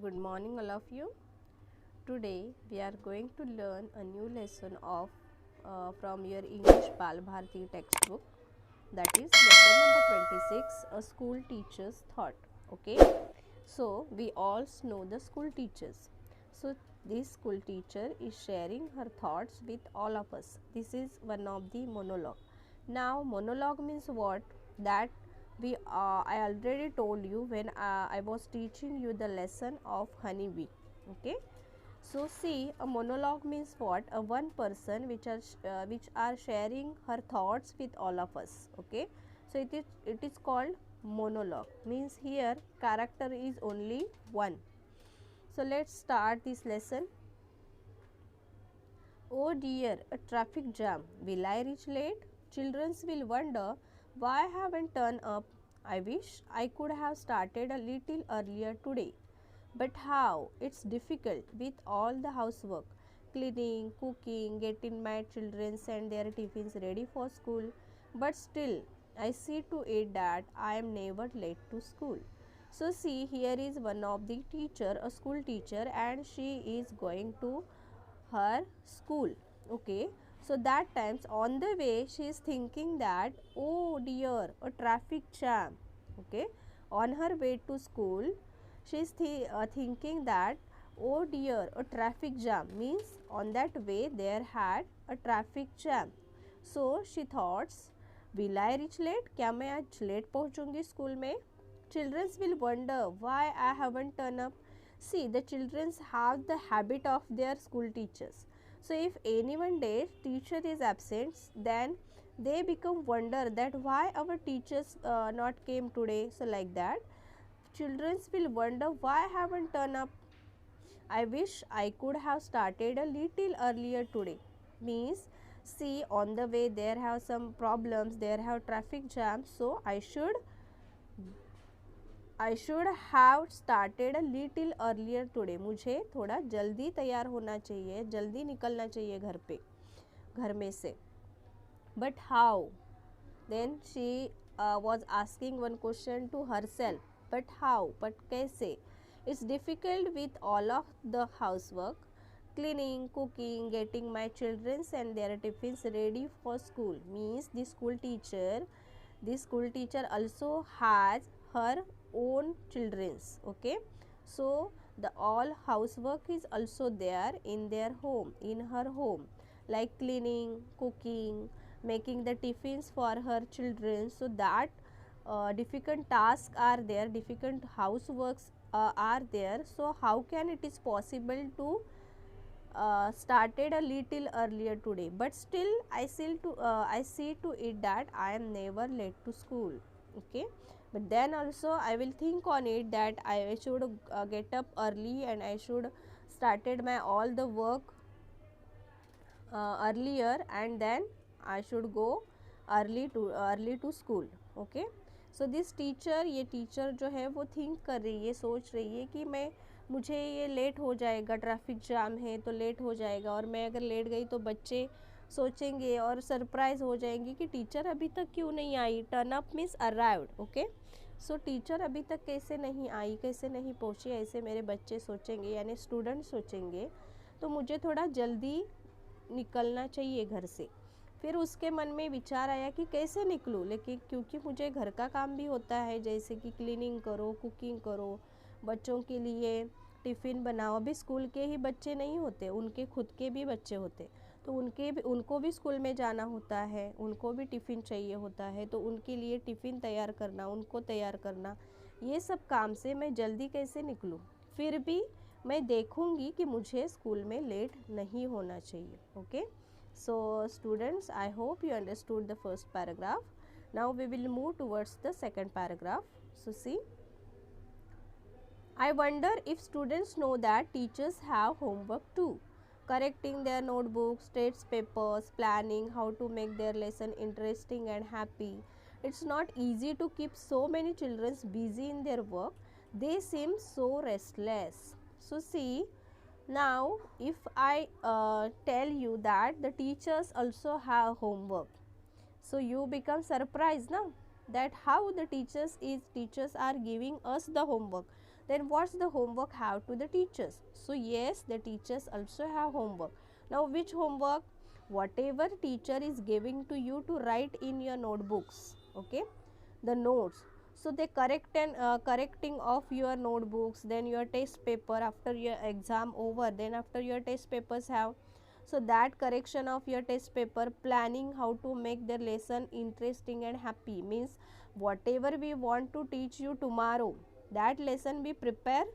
Good morning all of you. Today we are going to learn a new lesson of from your English Bal Bharati textbook, that is lesson number 26, a school teacher's thought. Okay, so we all know the school teachers. So this school teacher is sharing her thoughts with all of us. This is one of the monologue. Now monologue means what? That we I already told you when I was teaching you the lesson of honeybee. Okay, so see, a monologue means what? A one person which are sharing her thoughts with all of us. Okay, so it is called monologue. Means here character is only one. So let's start this lesson. Oh dear, a traffic jam. Will I reach late? Children will wonder why I haven't turned up. I wish I could have started a little earlier today. But how? It's difficult with all the housework, cleaning, cooking, getting my children and their tiffins ready for school. But still, I see to it that I am never late to school. So see, here is one of the teacher, a school teacher, and she is going to her school. Okay, so that times on the way she is thinking that, oh dear, a traffic jam. Okay, on her way to school she is thinking that, oh dear, a traffic jam, means on that way there had a traffic jam. So she thoughts, will I reach late? क्या मैं आज late पहुंचूंगी school में? Children will wonder why I haven't turned up. See, the children have the habit of their school teachers. So if any one day teacher is absent, then they become wonder that why our teachers not came today. So like that, children will wonder why I haven't turned up. I wish I could have started a little earlier today. Means, see, on the way there have some problems, there have traffic jams, so I should have started a little earlier today. मुझे थोड़ा जल्दी तैयार होना चाहिए, जल्दी निकलना चाहिए घर में से. But how? Then she was asking one question to herself. But how? But कैसे? It's difficult with all of the housework, cleaning, cooking, getting my children and their tiffins ready for school. Means this school teacher also has her own children's. Okay, so the all housework is also there in their home, in her home, like cleaning, cooking, making the tiffins for her children. So that difficult tasks are there, difficult houseworks are there. So how can it is possible to started a little earlier today, but still I see to it that I am never late to school. Okay, but then also I will think on it that I should get up early and I should started my all the work earlier, and then I should go early to school. Okay, so this teacher, ये teacher जो है वो think कर रही है, सोच रही है कि मुझे ये लेट हो जाएगा, ट्रैफिक जाम है तो लेट हो जाएगा, और मैं अगर लेट गई तो बच्चे सोचेंगे और सरप्राइज़ हो जाएंगे कि टीचर अभी तक क्यों नहीं आई. Turn up means arrived. Okay, so teacher अभी तक कैसे नहीं आई, कैसे नहीं पहुंची, ऐसे मेरे बच्चे सोचेंगे, यानी स्टूडेंट सोचेंगे. तो मुझे थोड़ा जल्दी निकलना चाहिए घर से. फिर उसके मन में विचार आया कि कैसे निकलूँ, लेकिन क्योंकि मुझे घर का काम भी होता है, जैसे कि क्लीनिंग करो, कुकिंग करो, बच्चों के लिए टिफ़िन बनाओ. अभी स्कूल के ही बच्चे नहीं होते, उनके खुद के भी बच्चे होते, तो उनको भी स्कूल में जाना होता है, उनको भी टिफ़िन चाहिए होता है, तो उनके लिए टिफ़िन तैयार करना, उनको तैयार करना, ये सब काम से मैं जल्दी कैसे निकलूँ. फिर भी मैं देखूँगी कि मुझे स्कूल में लेट नहीं होना चाहिए. Okay, so students, I hope you understood the first paragraph. Now we will move towards the second paragraph. So see, I wonder if students know that teachers have homework too. Correcting their notebooks, test papers, planning how to make their lesson interesting and happy. It's not easy to keep so many children busy in their work. They seem so restless. So see, now if I tell you that the teachers also have homework, so you become surprised now that how the teachers are giving us the homework. then what's the homework have to the teachers? So yes, the teachers also have homework. Now which homework? Whatever teacher is giving to you to write in your notebooks, okay, the notes. So they correct and correcting of your notebooks, then your test paper after your exam over, then after your test papers have, so that correction of your test paper, planning how to make the lesson interesting and happy, means whatever we want to teach you tomorrow, that lesson we prepare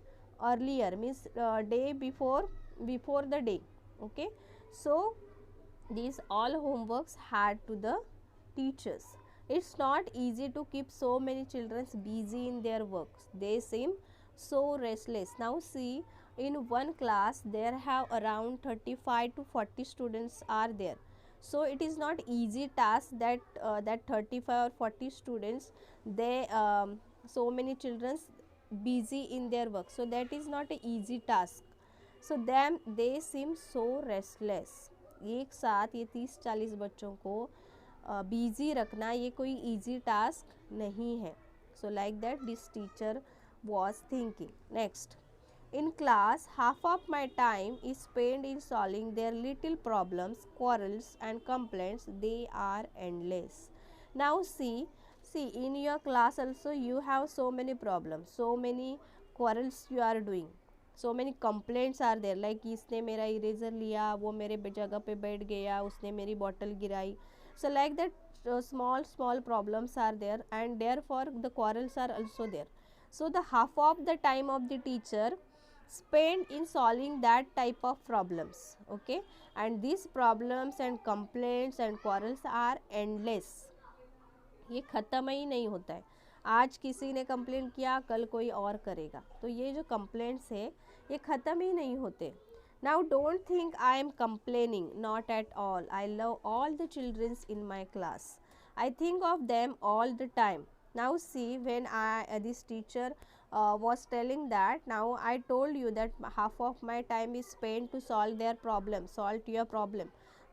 earlier, means day before the day, okay. So these all homeworks had to the teachers. It's not easy to keep so many children busy in their works. They seem so restless. Now see, in one class there have around 35 to 40 students are there. So it is not easy task that that 35 or 40 students, they so many children busy in their work. So that is not an easy task. So them they seem so restless. एक साथ ये 30-40 बच्चों को busy रखना ये कोई easy task नहीं है. So like that this teacher was thinking. Next, in class half of my time is spent in solving their little problems, quarrels and complaints. They are endless. Now see in your class also you have so many problems, so many quarrels you are doing, so many complaints are there, like इसने मेरा eraser लिया, वो मेरे जगह पे बैठ गया, उसने मेरी बॉटल गिराई. So like that small problems are there, and therefore the quarrels are also there. So the half of the time of the teacher spent in solving that type of problems, okay, and these problems and complaints and quarrels are endless. ये ख़त्म ही नहीं होता है. आज किसी ने complaint किया, कल कोई और करेगा. तो ये जो कंप्लेंट्स है ये ख़त्म ही नहीं होते. Now don't think I am complaining, not at all. I love all the children's in my class. I think of them all the time. Now see, when this teacher was telling that, now I told you that half of my time is spent to solve their problem, solve your problem.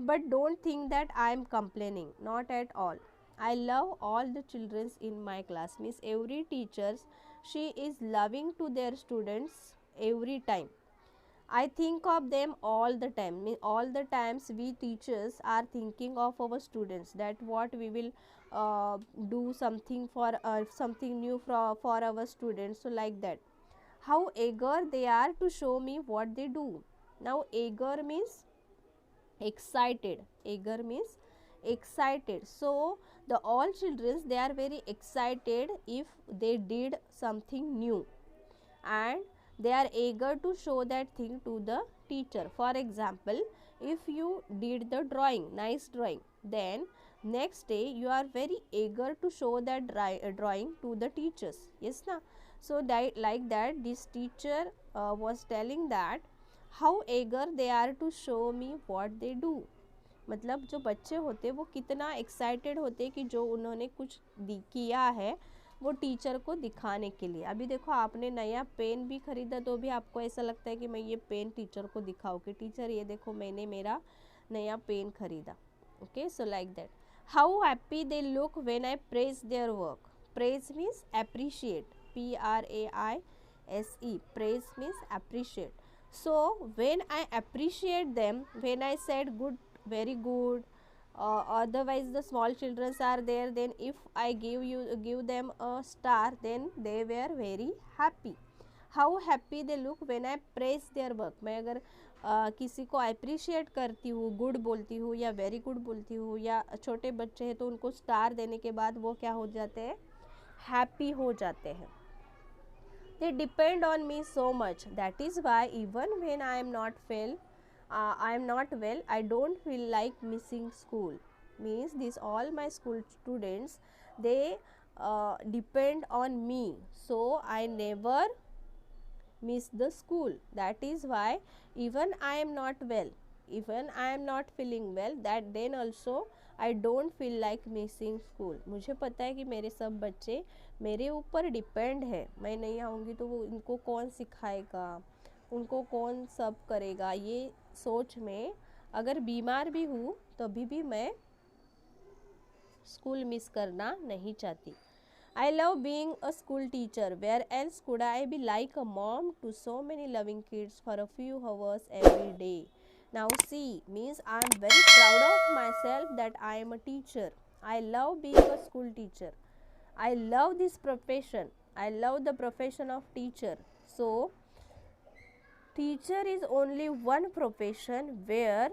But don't think that I am complaining, not at all. I love all the children in my class. Means every teacher, she is loving to their students every time. I think of them all the time. All the times we teachers are thinking of our students, that what we will do something for something new for our students. So like that, how eager they are to show me what they do. Now eager means excited. Eager means excited. So the all children, they are very excited if they did something new, and they are eager to show that thing to the teacher. For example, if you did the drawing, nice drawing, then next day you are very eager to show that drawing to the teachers. Yes na? So that, like that, this teacher was telling that how eager they are to show me what they do. मतलब जो बच्चे होते वो कितना excited होते कि जो उन्होंने कुछ किया है वो टीचर को दिखाने के लिए. अभी देखो, आपने नया पेन भी खरीदा तो भी आपको ऐसा लगता है कि मैं ये पेन टीचर को दिखाऊँ कि टीचर ये देखो मैंने मेरा नया पेन खरीदा. Okay, so like that. How happy they look when I praise their work. Praise means appreciate. PRAISE. Praise means appreciate. So when I appreciate them, when I said good, very good, otherwise the small children are there, then if I give them a star, then they were very happy. How happy they look when I praise their work. मैं अगर किसी को appreciate करती हूँ, good बोलती हूँ या very good बोलती हूँ, या छोटे बच्चे हैं तो उनको स्टार देने के बाद वो क्या हो जाते हैं, हैप्पी हो जाते हैं. They depend on me so much. That is why even when I am not well, I don't feel like missing school. Means these all my school students, they depend on me, so I never miss the school. That is why even I am not well, even I am not feeling well, that then also I don't feel like missing school. मुझे पता है कि मेरे सब बच्चे मेरे ऊपर depend है. मैं नहीं आऊँगी तो वो इनको कौन सिखाएगा, उनको कौन सब करेगा. ये सोच में अगर बीमार भी हूँ तभी भी मैं स्कूल मिस करना नहीं चाहती. I love being a school teacher. Where else could I be like a mom to so many loving kids for a few hours every day? Now, see means I am very proud of myself that I am a teacher. I love being a school teacher. I love this profession. I love the profession of teacher. So, teacher is only one profession where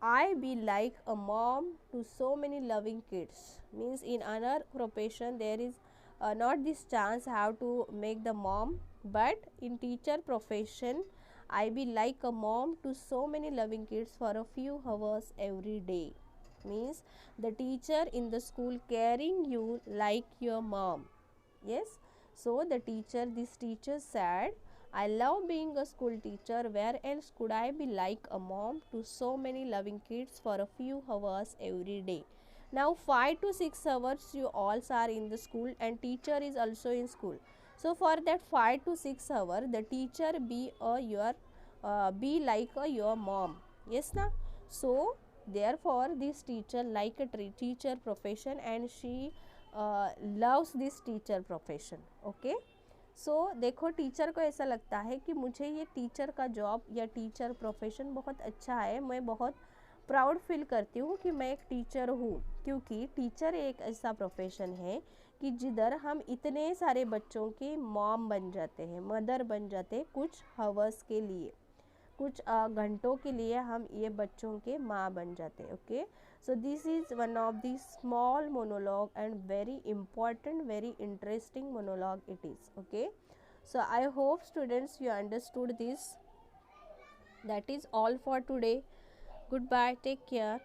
I be like a mom to so many loving kids. Means in another profession there is not this chance how to make the mom, but in teacher profession I be like a mom to so many loving kids for a few hours every day. Means the teacher in the school caring you like your mom. Yes, so this teacher said, I love being a school teacher. Where else could I be like a mom to so many loving kids for a few hours every day? Now 5 to 6 hours you all are in the school and teacher is also in school. So for that 5 to 6 hour the teacher be like your mom. Yes na? So therefore this teacher like a teacher profession and she loves this teacher profession. Okay, सो देखो teacher को ऐसा लगता है कि मुझे ये teacher का job या टीचर प्रोफेशन बहुत अच्छा है, मैं बहुत प्राउड फील करती हूँ कि मैं एक टीचर हूँ, क्योंकि टीचर एक ऐसा प्रोफेशन है कि जिधर हम इतने सारे बच्चों के मॉम बन जाते हैं, मदर बन जाते हैं कुछ हावर्स के लिए, कुछ घंटों के लिए हम ये बच्चों के माँ बन जाते हैं. Okay, so this is one of the small monologue and very important, very interesting monologue it is. Okay, so I hope students you understood this. That is all for today. Goodbye, take care.